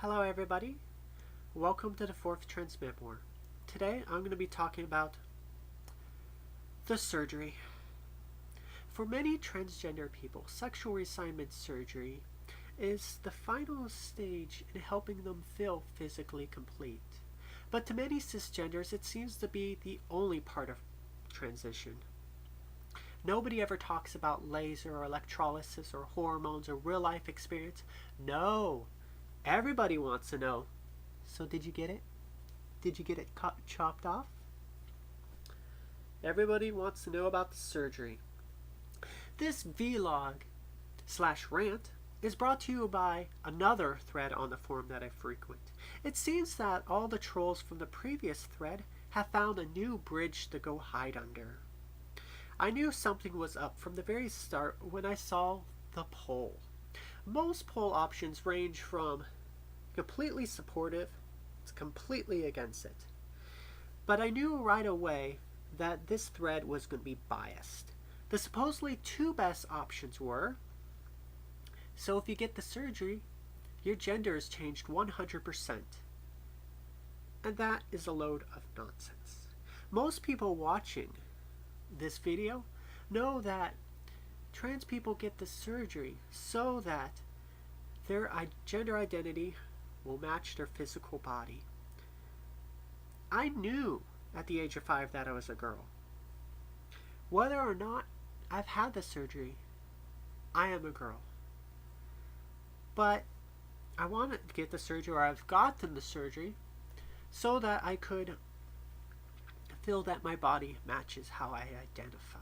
Hello everybody, welcome to the 4th Trans Memoir. Today I'm going to be talking about the surgery. For many transgender people, sexual reassignment surgery is the final stage in helping them feel physically complete. But to many cisgenders, it seems to be the only part of transition. Nobody ever talks about laser or electrolysis or hormones or real life experience. No, everybody wants to know. So did you get it? Did you get it chopped off? Everybody wants to know about the surgery. This vlog / rant is brought to you by another thread on the forum that I frequent. It seems that all the trolls from the previous thread have found a new bridge to go hide under. I knew something was up from the very start when I saw the poll. Most poll options range from completely supportive to completely against it. But I knew right away that this thread was going to be biased. The supposedly two best options were, so if you get the surgery, your gender is changed 100%. And that is a load of nonsense. Most people watching this video know that trans people get the surgery so that their gender identity will match their physical body. I knew at the age of 5 that I was a girl. Whether or not I've had the surgery, I am a girl. But I wanted to get the surgery, or I've gotten the surgery, so that I could feel that my body matches how I identify.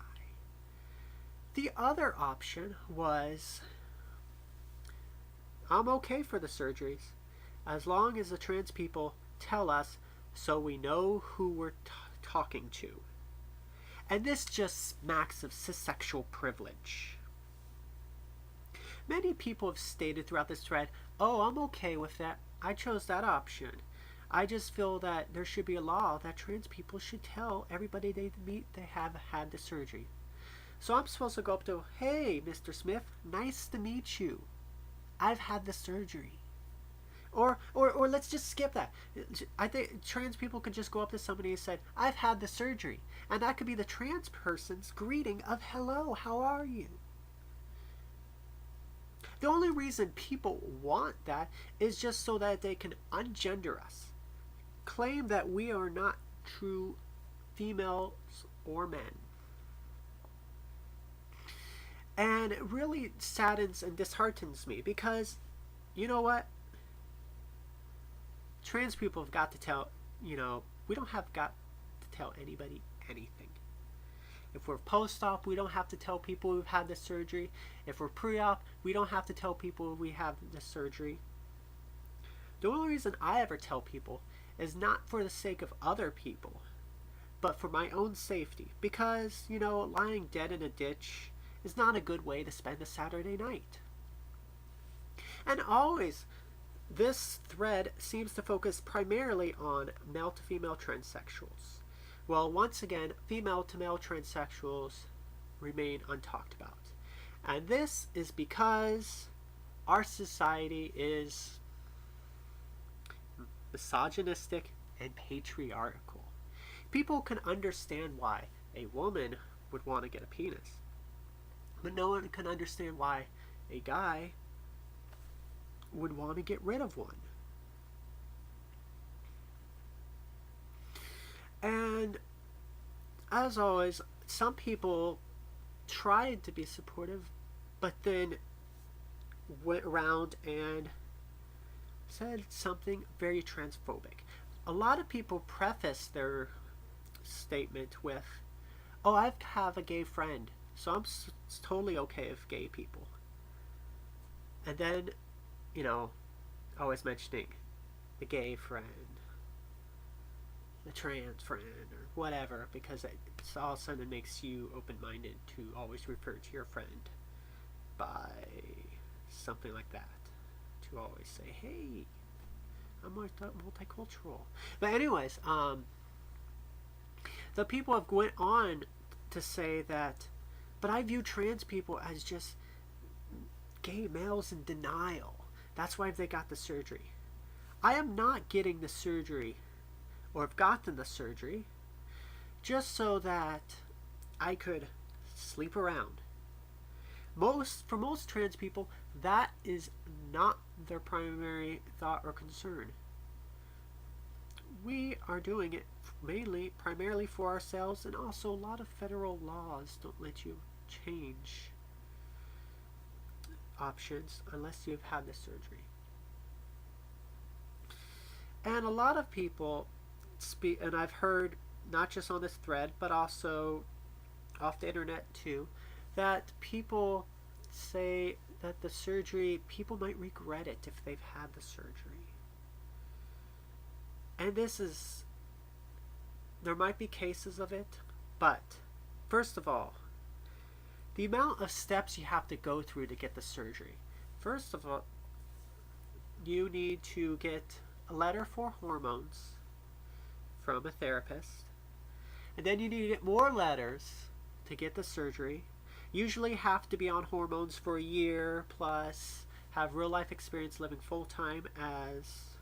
The other option was, I'm okay for the surgeries as long as the trans people tell us so we know who we're talking to. And this just smacks of cissexual privilege. Many people have stated throughout this thread, oh, I'm okay with that. I chose that option. I just feel that there should be a law that trans people should tell everybody they meet they have had the surgery. So I'm supposed to go up to, hey, Mr. Smith, nice to meet you. I've had the surgery. Or let's just skip that. I think trans people could just go up to somebody and say, I've had the surgery. And that could be the trans person's greeting of, hello, how are you? The only reason people want that is just so that they can ungender us. Claim that we are not true females or men. And it really saddens and disheartens me because, you know what? Trans people have got to tell, we don't have got to tell anybody anything. If we're post-op, we don't have to tell people we've had the surgery. If we're pre-op, we don't have to tell people we have the surgery. The only reason I ever tell people is not for the sake of other people, but for my own safety. Because, lying dead in a ditch is not a good way to spend a Saturday night. And always, this thread seems to focus primarily on male to female transsexuals. Well, once again, female to male transsexuals remain untalked about. And this is because our society is misogynistic and patriarchal. People can understand why a woman would want to get a penis, but no one can understand why a guy would want to get rid of one. And as always, some people tried to be supportive, but then went around and said something very transphobic. A lot of people preface their statement with, oh, I have a gay friend, so I'm totally okay with gay people. And then, always mentioning the gay friend, the trans friend, or whatever, because it's all of a sudden makes you open-minded to always refer to your friend by something like that. To always say, hey, I'm multicultural. But anyways, the people have went on to say that, but I view trans people as just gay males in denial. That's why they got the surgery. I am not getting the surgery or have gotten the surgery just so that I could sleep around. For most trans people, that is not their primary thought or concern. We are doing it primarily for ourselves, and also a lot of federal laws don't let you change options unless you've had the surgery. And a lot of people speak, and I've heard not just on this thread, but also off the internet too, that people say that the surgery, people might regret it if they've had the surgery. And there might be cases of it, but first of all, the amount of steps you have to go through to get the surgery. First of all, you need to get a letter for hormones from a therapist, and then you need to get more letters to get the surgery. Usually have to be on hormones for a year plus, have real life experience living full time as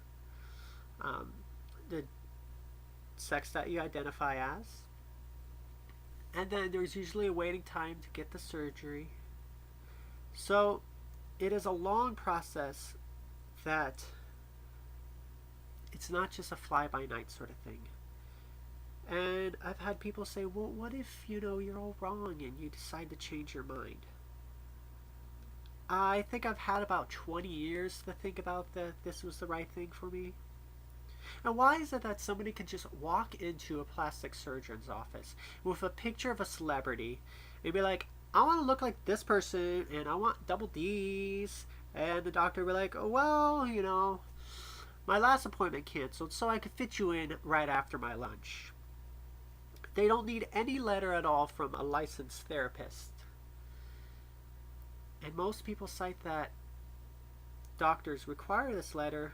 the sex that you identify as. And then there's usually a waiting time to get the surgery. So it is a long process that it's not just a fly-by-night sort of thing. And I've had people say, well, what if, you're all wrong and you decide to change your mind? I think I've had about 20 years to think about that this was the right thing for me. And why is it that somebody can just walk into a plastic surgeon's office with a picture of a celebrity and be like, I want to look like this person and I want double D's, and the doctor will be like, oh, well, my last appointment canceled so I could fit you in right after my lunch. They don't need any letter at all from a licensed therapist. And most people cite that doctors require this letter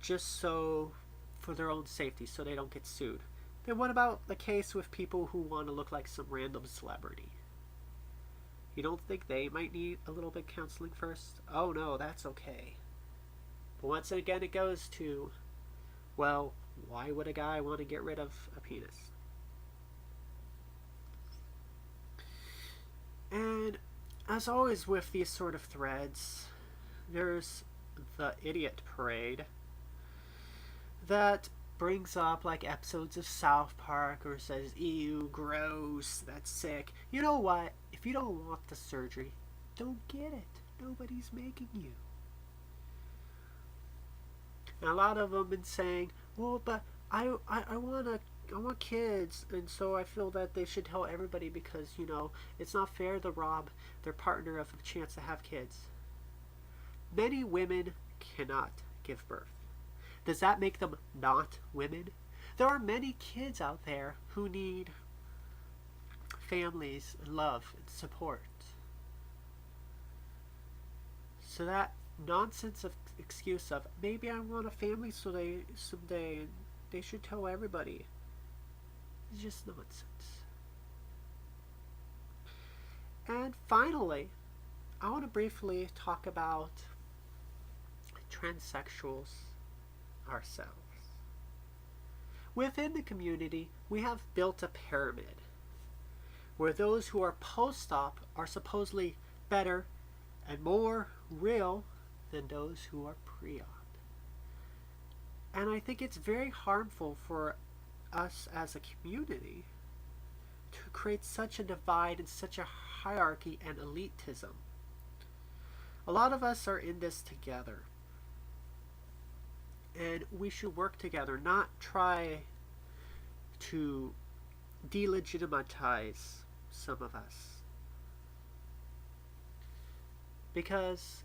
just for their own safety, so they don't get sued. Then what about the case with people who want to look like some random celebrity? You don't think they might need a little bit counseling first? Oh no, that's okay. But once again it goes to, well, why would a guy want to get rid of a penis? And as always with these sort of threads, there's the idiot parade that brings up like episodes of South Park or says, ew, gross, that's sick. You know what? If you don't want the surgery, don't get it. Nobody's making you. And a lot of them been saying, well, but I want kids, and so I feel that they should tell everybody because, it's not fair to rob their partner of a chance to have kids. Many women cannot give birth. Does that make them not women? There are many kids out there who need families and love and support. So that nonsense of excuse of maybe I want a family someday and they should tell everybody is just nonsense. And finally, I want to briefly talk about transsexuals ourselves. Within the community, we have built a pyramid where those who are post-op are supposedly better and more real than those who are pre-op. And I think it's very harmful for us as a community to create such a divide and such a hierarchy and elitism. A lot of us are in this together. And we should work together, not try to delegitimize some of us. Because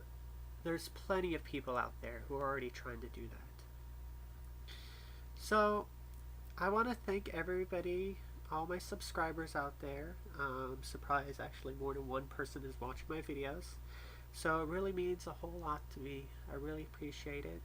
there's plenty of people out there who are already trying to do that. So, I want to thank everybody, all my subscribers out there. I'm surprised actually more than one person is watching my videos. So it really means a whole lot to me. I really appreciate it.